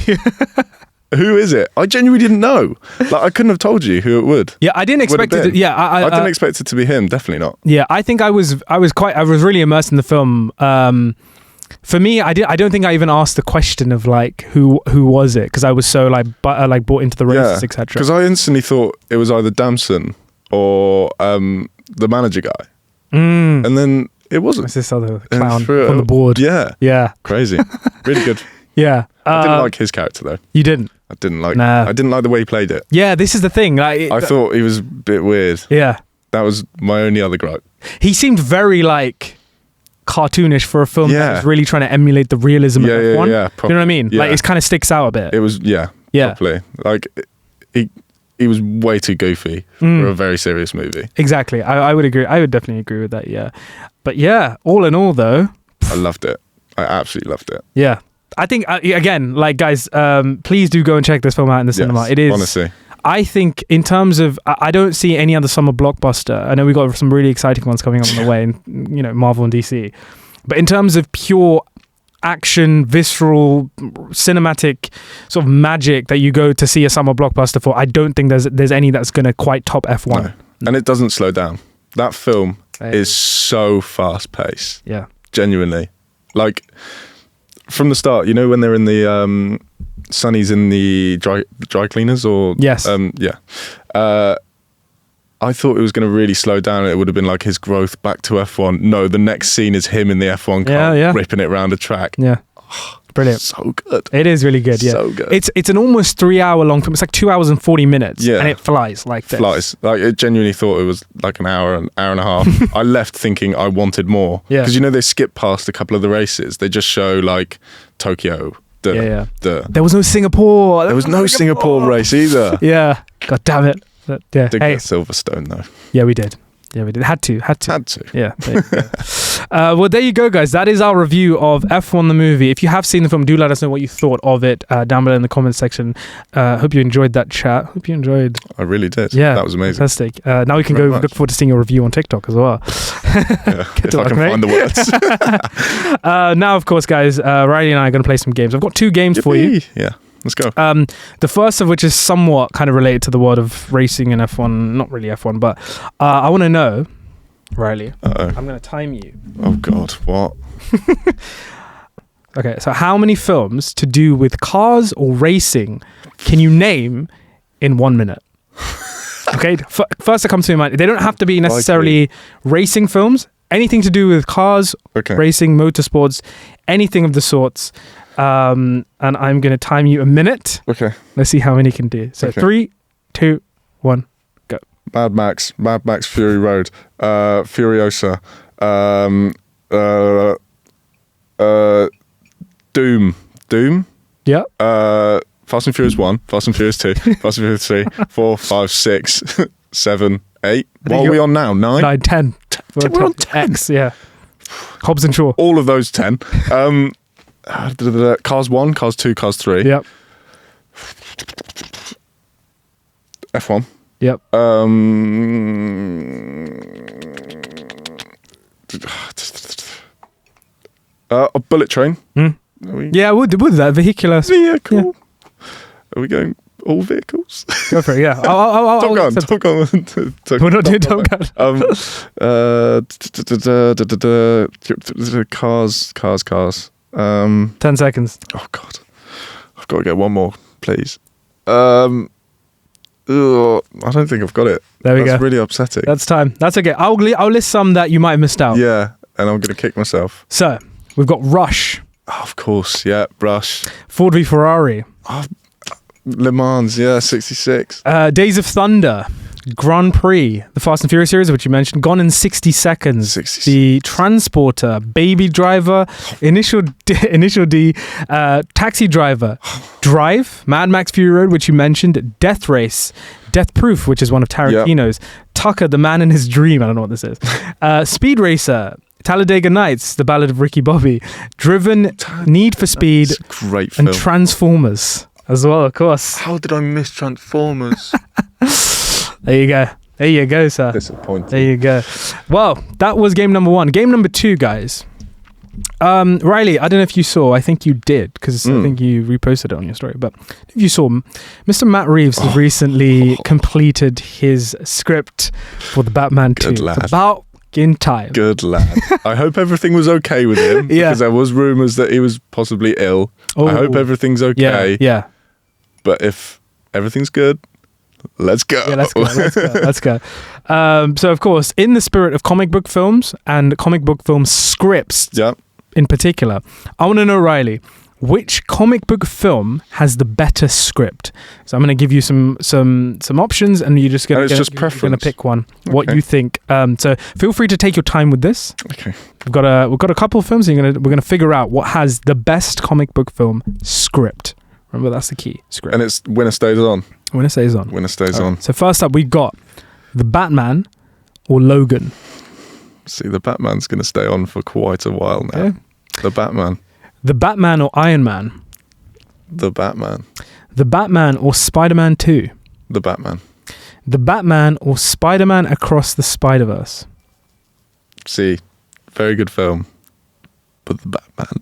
Who is it? I genuinely didn't know. Like, I couldn't have told you who it would. Yeah, I didn't expect it. I didn't expect it to be him. Definitely not. Yeah, I think I was really immersed in the film. For me, I don't think I even asked the question of like who was it, because I was so like bought into the races, etc. Because I instantly thought it was either Damson or the manager guy, and then it wasn't. It's this other clown on the board. Yeah, crazy, really good. Yeah, I didn't like his character though. You didn't. I didn't like. Nah. I didn't like the way he played it. Yeah, this is the thing. Like, I thought he was a bit weird. Yeah, that was my only other gripe. He seemed very like cartoonish for a film that was really trying to emulate the realism of F1. Yeah, you know what I mean? Yeah. Like, it kind of sticks out a bit. It was properly. Like he was way too goofy for a very serious movie. Exactly. I would agree. I would definitely agree with that. Yeah, but yeah, all in all, though, I loved it. I absolutely loved it. Yeah. I think, again, like, guys, please do go and check this film out in the cinema. It is, honestly. I think, in terms of, I don't see any other summer blockbuster. I know we got some really exciting ones coming up on the way, in, you know, Marvel and DC. But in terms of pure action, visceral, cinematic sort of magic that you go to see a summer blockbuster for, I don't think there's any that's going to quite top F1. No. And it doesn't slow down. That film is so fast paced. Yeah. Genuinely. Like, from the start, you know, when they're in the Sonny's in the dry cleaners, or yes, I thought it was going to really slow down. It would have been like his growth back to F1. No, the next scene is him in the F1 car ripping it around a track. Yeah, brilliant. So good. It is really good. Yeah, so good. It's an almost 3 hour long film. It's like 2 hours and 40 minutes. Yeah, and it flies like this. Flies. Like, I genuinely thought it was like an hour and a half. I left thinking I wanted more. Yeah, because you know they skip past a couple of the races. They just show like Tokyo. There was no Singapore. There was no Singapore race either. Yeah. God damn it. But, yeah. Did get Silverstone though. Yeah, we did. Had to. Yeah. Well, there you go, guys. That is our review of F1 the movie. If you have seen the film, do let us know what you thought of it down below in the comments section. Hope you enjoyed that chat. Hope you enjoyed. I really did. Yeah, that was amazing. Fantastic. Now we can go look forward to seeing your review on TikTok as well. If I can find the words. Now, of course, guys, Riley and I are going to play some games. I've got 2 games for you. Yeah. Let's go. The first of which is somewhat kind of related to the world of racing and F1. Not really F1, but I want to know, Riley. I'm going to time you. Oh, God. What? Okay, so how many films to do with cars or racing can you name in 1 minute? Okay, first that comes to my mind. They don't have to be necessarily racing films. Anything to do with cars, racing, motorsports, anything of the sorts. And I'm going to time you a minute. Okay. Let's see how many you can do. So Okay. 3, 2, 1, go. Mad Max Fury Road, Furiosa, Doom, Yeah. Fast and Furious 1, Fast and Furious 2, Fast and Furious 3, 4, 5, 6, 7, 8. What are we on now? 9? 9, 10. We're on 10. X, yeah. Hobbs and Shaw. All of those 10. Cars 1, Cars 2, Cars 3. Yep. F1. Yep. A bullet train. Yeah, we'll do that. Vehicular. Vehicle. Yeah. Are we going all vehicles? Go for it, yeah. I'll Top Gun. We're not doing Top Gun. Cars. 10 seconds. Oh God, I've got to get one more, please. I don't think I've got it. There we go. That's really upsetting. That's time. That's okay. I'll list some that you might have missed out. Yeah, and I'm going to kick myself. So, we've got Rush, Oh, of course, yeah, Rush. Ford v Ferrari, Le Mans, yeah, 66. Days of Thunder, Grand Prix, the Fast and Furious series, which you mentioned, Gone in 60 Seconds, 66. The Transporter, Baby Driver, Initial D, Taxi Driver, Drive, Mad Max Fury Road, which you mentioned, Death Race, Death Proof, which is one of Tarantino's, Tucker, The Man in His Dream, I don't know what this is, Speed Racer, Talladega Nights, The Ballad of Ricky Bobby, Driven, Need for Speed, It's a great film. and Transformers as well, of course. How did I miss Transformers? There you go. There you go, sir. Disappointing. There you go. Well, that was game number 1. Game number 2, guys. Riley, I don't know if you saw. I think you did, because I think you reposted it on your story. But if you saw, Mr. Matt Reeves has recently completed his script for the Batman 2. Good lad. It's about in time. Good lad. I hope everything was okay with him. Yeah. Because there was rumours that he was possibly ill. I hope everything's okay. Yeah. But if everything's good, let's go. Yeah, let's go. So, of course, in the spirit of comic book films and comic book film scripts Yeah. in particular, I want to know, Riley, which comic book film has the better script? So I'm going to give you some options, and you're just going to pick one. What Okay. you think? So feel free to take your time with this. Okay. We've got a couple of films. And we're going to figure out what has the best comic book film script. Remember, that's the key. Script. And it's Winner Stays On. Winner stays on. Winner Stays On. So first up, we got the Batman or Logan. See, the Batman's going to stay on for quite a while now. Okay. The Batman. The Batman or Iron Man. The Batman. The Batman or Spider-Man 2. The Batman. The Batman or Spider-Man Across the Spider-Verse. See, very good film. But the Batman.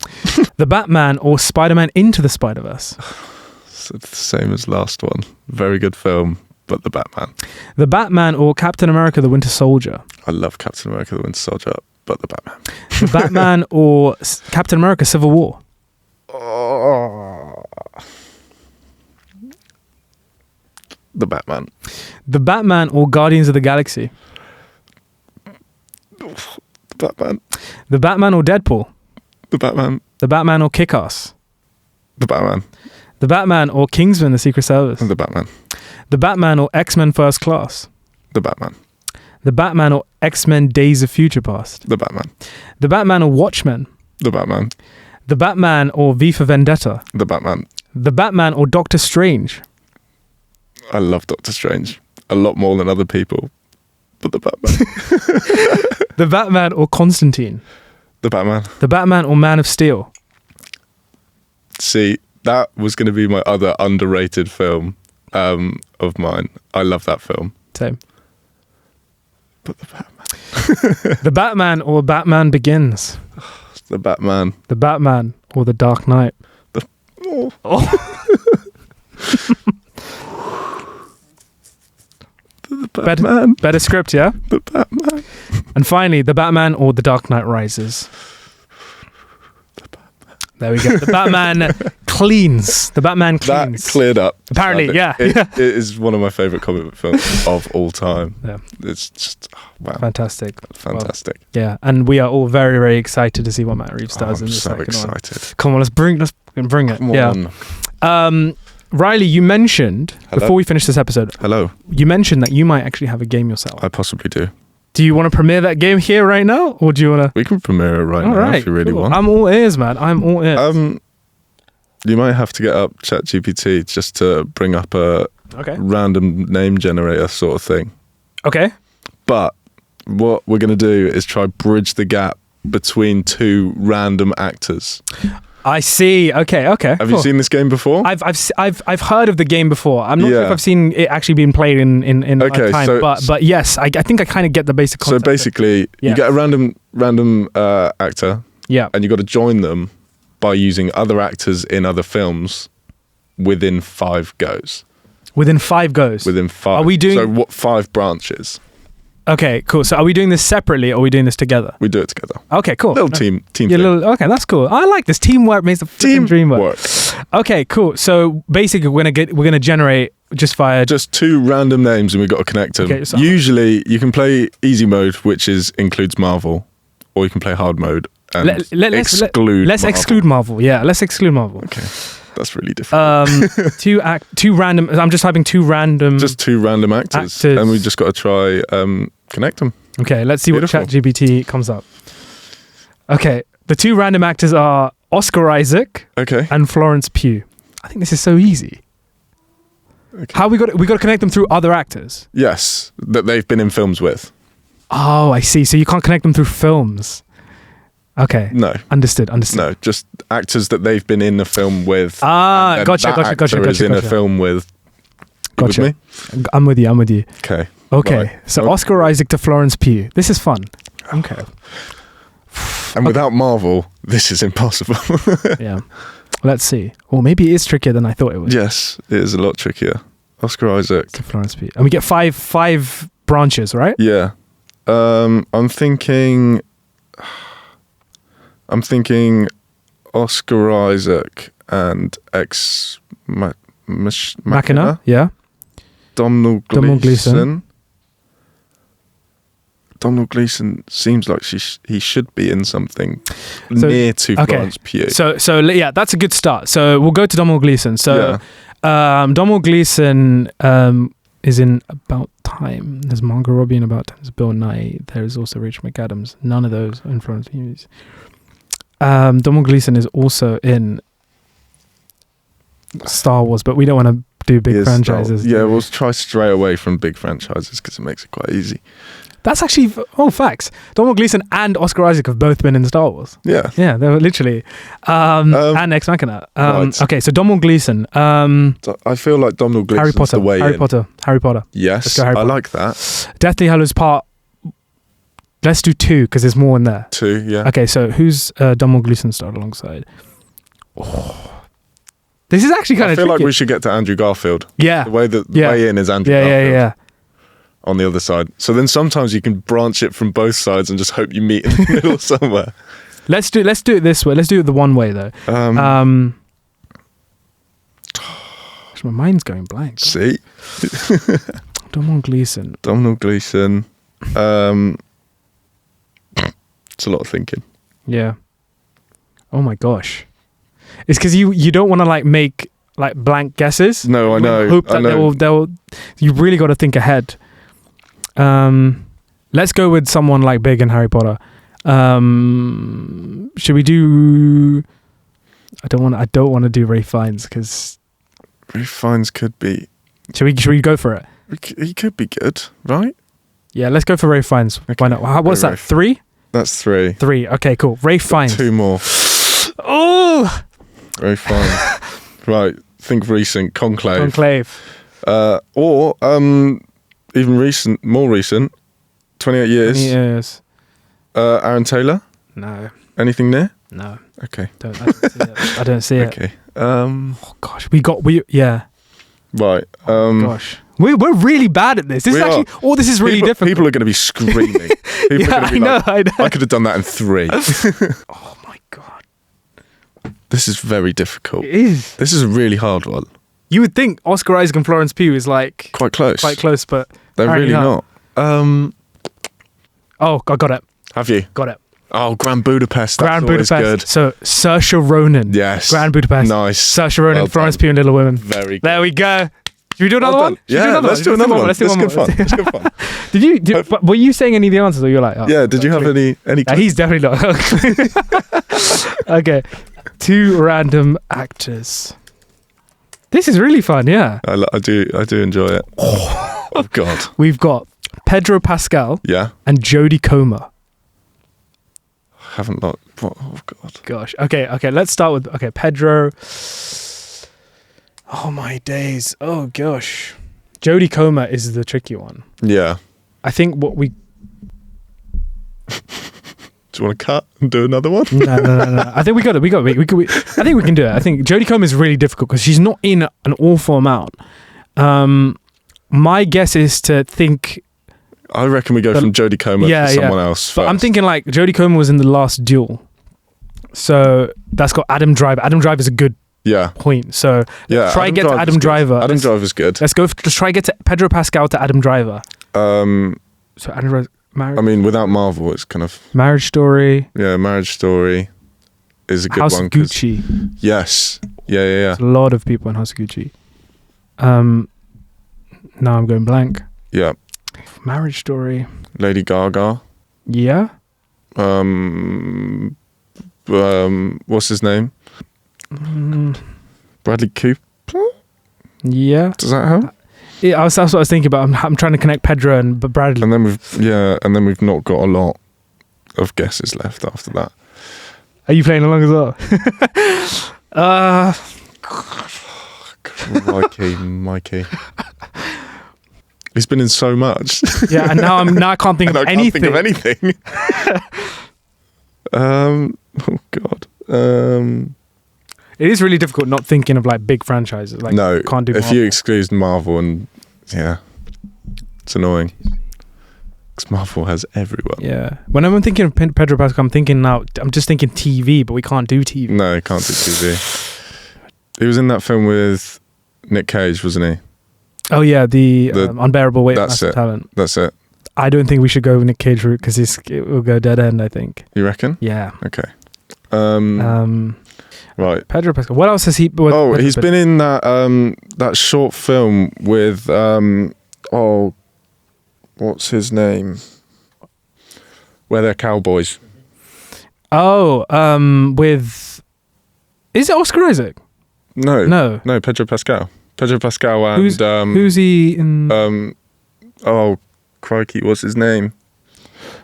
The Batman or Spider-Man Into the Spider-Verse. It's the same as last one. Very good film, but the Batman. The Batman or Captain America the Winter Soldier. I love Captain America the Winter Soldier, but the Batman. The Batman or Captain America Civil War. The Batman. The Batman or Guardians of the Galaxy. The Batman. The Batman or Deadpool. The Batman. The Batman or Kick-Ass. The Batman. The Batman or Kingsman the Secret Service. The Batman. The Batman or X-Men First Class. The Batman. The Batman or X-Men Days of Future Past. The Batman. The Batman or Watchmen. The Batman. The Batman or V for Vendetta. The Batman. The Batman or Doctor Strange. I love Doctor Strange a lot more than other people, but the Batman. The Batman or Constantine. The Batman. The Batman or Man of Steel. See, that was going to be my other underrated film of mine. I love that film. Same. But the Batman. The Batman or Batman Begins. The Batman. The Batman or The Dark Knight. The Batman. Better script, yeah? The Batman. And finally, The Batman or The Dark Knight Rises. The Batman. There we go. The Batman cleans. The Batman cleans. That cleared up. Apparently, yeah. It is one of my favourite comic book films of all time. Yeah. It's just, wow. Fantastic. Fantastic. Well, yeah, and we are all very, very excited to see what Matt Reeves does in the so second excited. one. Come on, let's bring it. Come on. Riley, you mentioned, Hello? before we finish this episode, Hello. you mentioned that you might actually have a game yourself. I possibly do. Do you want to premiere that game here right now? Or do you want to... We can premiere it right now if you really want. I'm all ears, man. I'm all ears. You might have to get up ChatGPT just to bring up a random name generator sort of thing. Okay. But what we're going to do is try bridge the gap between two random actors. I see. Okay. Have you seen this game before? I've heard of the game before. I'm not sure if I've seen it actually being played in time. But yes, I think I kind of get the basic concept. So basically, you get a random actor. Yeah. And you got to join them by using other actors in other films within 5 goes. Within 5 goes. Within 5. Are we doing? So what 5 branches? Okay, cool. So are we doing this separately or are we doing this together? We do it together. Okay, cool. Little team thing. Okay, that's cool. I like this. Teamwork makes the freaking dream work. Okay, cool. So basically we're gonna generate just 2 random names and we've got to connect them. Okay, so usually you can play easy mode, which includes Marvel, or you can play hard mode and let's exclude Marvel. Yeah, let's exclude Marvel. Okay. That's really difficult. 2 random. I'm just typing 2 random. Just 2 random actors. And we just got to try connect them. Okay, let's see Beautiful. what ChatGPT comes up. Okay, the 2 random actors are Oscar Isaac and Florence Pugh. I think this is so easy. Okay. How we got to connect them through other actors? Yes, that they've been in films with. Oh, I see. So you can't connect them through films. Okay. No. Understood. No, just actors that they've been in a film with. Gotcha. Is in a film with. Gotcha. With me? I'm with you. Okay. Right. So Oscar Isaac to Florence Pugh. This is fun. Okay. And without Marvel, this is impossible. Yeah. Let's see. Well, maybe it is trickier than I thought it was. Yes, it is a lot trickier. Oscar Isaac to Florence Pugh, and we get five branches, right? Yeah. I'm thinking Oscar Isaac and Ex Machina. Yeah. Domhnall Gleeson. Domhnall Gleeson seems like he should be in something near to Florence Pugh. So yeah, that's a good start. So we'll go to Domhnall Gleeson. So Domhnall Gleeson is in About Time. There's Margot Robbie in About Time. There's Bill Nye. There's also Rachel McAdams. None of those are in Florence Pugh movies. Domhnall Gleeson is also in Star Wars, but we don't want to do big franchises. Yeah, we'll try stray away from big franchises because it makes it quite easy. That's actually facts. Domhnall Gleeson and Oscar Isaac have both been in Star Wars. Yeah, they were literally and Ex Machina. Right. Okay, so Domhnall Gleeson. I feel like Domhnall Gleeson is the way Harry in. Harry Potter. Yes, I like that. Deathly Hallows Part. Let's do 2 because there's more in there. 2, yeah. Okay, so who's Domhnall Gleeson starred alongside? Oh. This is actually kind of tricky. I feel like we should get to Andrew Garfield. Yeah. The way in is Andrew Garfield. Yeah. On the other side. So then sometimes you can branch it from both sides and just hope you meet in the middle somewhere. Let's do it this way. Let's do it the one way though. My mind's going blank. See? Domhnall Gleeson. It's a lot of thinking. Yeah. Oh my gosh. It's because you don't want to make blank guesses. No, I know. Hope that they'll. You really got to think ahead. Let's go with someone big in Harry Potter. Should we do? I don't want to do Ralph Fiennes because Ralph Fiennes could be. Should we go for it? He could be good, right? Yeah, let's go for Ralph Fiennes. Okay. Why not? What's that? 3? That's 3. 3. Okay, cool. Ralph Fiennes. 2 more. Oh. Ralph Fiennes. Right. Think recent. Conclave. Or even more recent. 28 years. 20 years. Aaron Taylor. No. Anything near? No. Okay. I don't see it. Okay. Oh gosh, yeah. Right. Oh gosh. We're really bad at this. This is really difficult. People are going to be screaming. I know. I could have done that in 3. Oh my god. This is very difficult. It is. This is a really hard one. You would think Oscar Isaac and Florence Pugh is like Quite close. but They're really not. Oh, I got it. Have you? Got it. Oh, Grand Budapest. That's Grand always Budapest. good. So Saoirse Ronan. Yes. Grand Budapest. Nice. Saoirse Ronan, Well Florence done. Pugh and Little Women. Very good. There we go. Should we do another Well one? done. Yeah, let's do another one. Let's do good fun. Let's good fun. But were you saying any of the answers, or you're like, oh, Yeah, did you have any He's definitely not. Okay. 2 random actors. This is really fun, yeah. I do enjoy it. Oh God. We've got Pedro Pascal Yeah. and Jodie Comer. Haven't lot. Oh God. Gosh. Okay, let's start with Pedro. Oh my days. Oh gosh. Jodie Comer is the tricky one. Yeah. I think what we Do you want to cut and do another one? No. I think we got it. I think we can do it. I think Jodie Comer is really difficult because she's not in an awful amount. My guess is to think. I reckon we go from Jodie Comer to someone else. But I'm thinking like Jodie Comer was in The Last Duel, so that's got Adam Driver. Adam Driver is a good point. So try and get to Adam Driver. Adam Driver's good. Let's try and get to Pedro Pascal to Adam Driver. So Adam Driver. I mean, without Marvel, it's kind of Marriage Story. Yeah, Marriage Story is a good House one. of Gucci. Yes. Yeah. There's a lot of people in House of Gucci. Now I'm going blank. Yeah. Marriage Story. Lady Gaga. Yeah. What's his name? Bradley Cooper. Yeah. Does that help? Yeah, that's what I was thinking about. I'm trying to connect Pedro and Bradley. And then we've not got a lot of guesses left after that. Are you playing along as well? Mikey. He's been in so much. Yeah, and now I can't think of anything. Can't think of anything. Oh God. It is really difficult not thinking of like big franchises. Like, no, can't do. If Marvel. you exclude Marvel, and it's annoying. Because Marvel has everyone. Yeah. When I'm thinking of Pedro Pascal, I'm just thinking TV, but we can't do TV. No, he can't do TV. He was in that film with Nick Cage, wasn't he? Oh yeah, the Unbearable Weight of Massive Talent. That's it. I don't think we should go Nick Cage route because it will go dead end. I think. You reckon? Yeah. Okay. Right. Pedro Pascal. What else has he? He's been in that short film with what's his name? Where they're cowboys. Oh, with is it Oscar Isaac? No, Pedro Pascal. Pedro Pascal and who's he in? Oh, crikey, what's his name?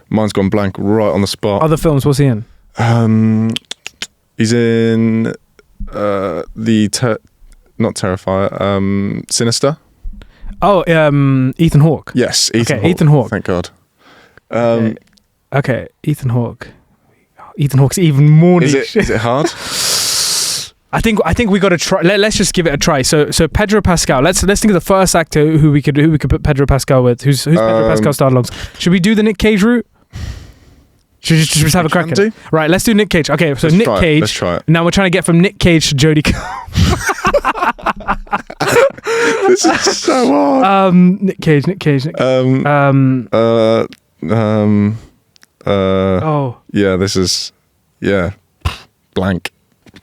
Mine's gone blank right on the spot. Other films, what's he in? He's in not Terrifier, Sinister. Oh, Ethan Hawke. Yes, Ethan Hawke. Ethan Hawke. Thank God. Okay, Ethan Hawke. Ethan Hawke's even more niche. Is it hard? I think we got to try. Let's just give it a try. So Pedro Pascal. Let's think of the first actor who we could put Pedro Pascal with. Who's Pedro Pascal starred alongside? Should we do the Nick Cage route? Should we just have a crack at it? Right, let's do Nick Cage. Okay, so Nick Cage. Let's try it. Now we're trying to get from Nick Cage to Jodie Comer. This is so hard. Nick Cage. Yeah, this is blank.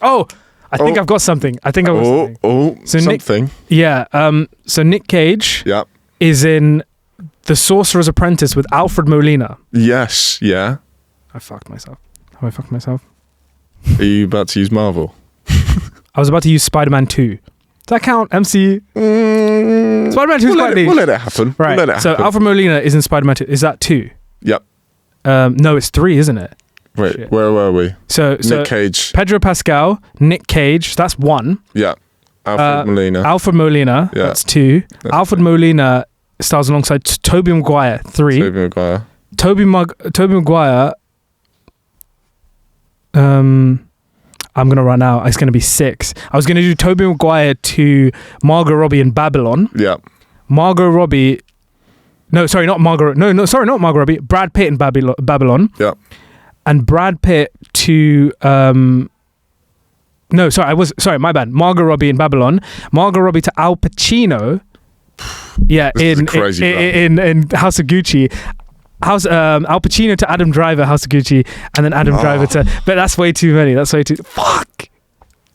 Oh, I think I've got something. So something. So Nick Cage Yeah. is in The Sorcerer's Apprentice with Alfred Molina. Yes, yeah. I fucked myself. Have I fucked myself? Are you about to use Marvel? I was about to use Spider-Man 2. Does that count? MC? Spider-Man 2 is quite niche. We'll let it happen. Right. Alfred Molina is in Spider-Man 2. Is that 2? Yep. No, it's 3, isn't it? Wait, Shit. where were we? So Nick Cage. Pedro Pascal, Nick Cage, that's 1. Yeah. Alfred Molina. Alfred Molina, Yeah. that's 2. Alfred Molina stars alongside Tobey Maguire, 3. Tobey Maguire. Tobey Maguire, I'm going to run out. It's going to be 6. I was going to do Tobey Maguire to Margot Robbie in Babylon. Yeah. Margot Robbie... No, sorry, not Margot... No, sorry, not Margot Robbie. Brad Pitt in Babylon. Yeah. And Brad Pitt to... My bad. Margot Robbie in Babylon. Margot Robbie to Al Pacino. Yeah, in House of Gucci. Al Pacino to Adam Driver, House of Gucci, and then Adam Driver to. But that's way too many. Fuck.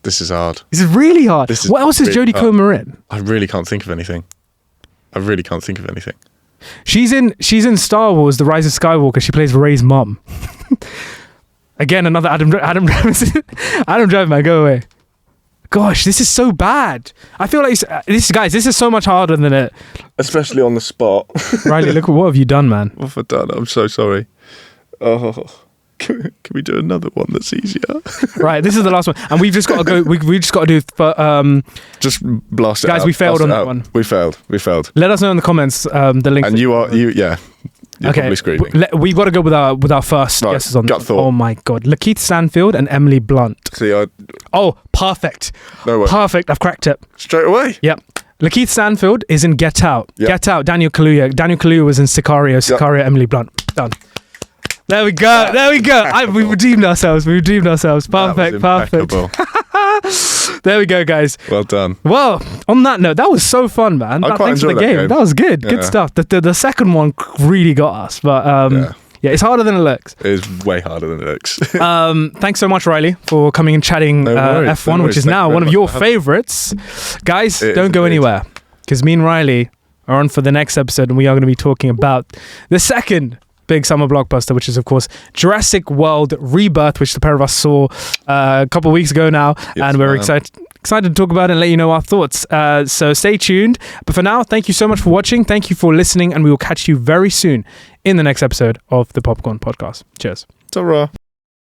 This is hard. This is really hard. What else is really Jodie Comer in? I really can't think of anything. She's in Star Wars: The Rise of Skywalker. She plays Rey's mum. Again, another Adam Driver. Adam Driver, man, go away. Gosh, this is so bad. I feel like this is so much harder than it. Especially on the spot. Riley, look, what have you done, man? What have I done? I'm so sorry. Oh, can we do another one that's easier? Right, this is the last one, and we've just got to go. We just got to do. Just blast it, guys. out. We failed on that out. one. We failed. Let us know in the comments the link. And you're probably screaming. We've got to go with our first guesses on. Gut thought. Oh my god, Lakeith Stanfield and Emily Blunt. See, perfect. No way. Perfect. I've cracked it Straight away. Yep. Lakeith Stanfield is in Get Out. Yep. Get Out. Daniel Kaluuya was in Sicario. Sicario. Yep. Emily Blunt. Done. There we go. We redeemed ourselves. Perfect. There we go, guys. Well done. Well, on that note, that was so fun, man. Thanks for the game. That was good. Yeah. Good stuff. The second one really got us, but yeah, it's harder than it looks. It is way harder than it looks. Thanks so much, Riley, for coming and chatting F1, which is now one of your favorites. Guys, don't go anywhere, because me and Riley are on for the next episode, and we are going to be talking about the second big summer blockbuster, which is, of course, Jurassic World Rebirth, which the pair of us saw a couple of weeks ago now, and we're excited to talk about it and let you know our thoughts. So stay tuned. But for now, thank you so much for watching. Thank you for listening, and we will catch you very soon in the next episode of the Popcorn Podcast. Cheers. Ta-ra.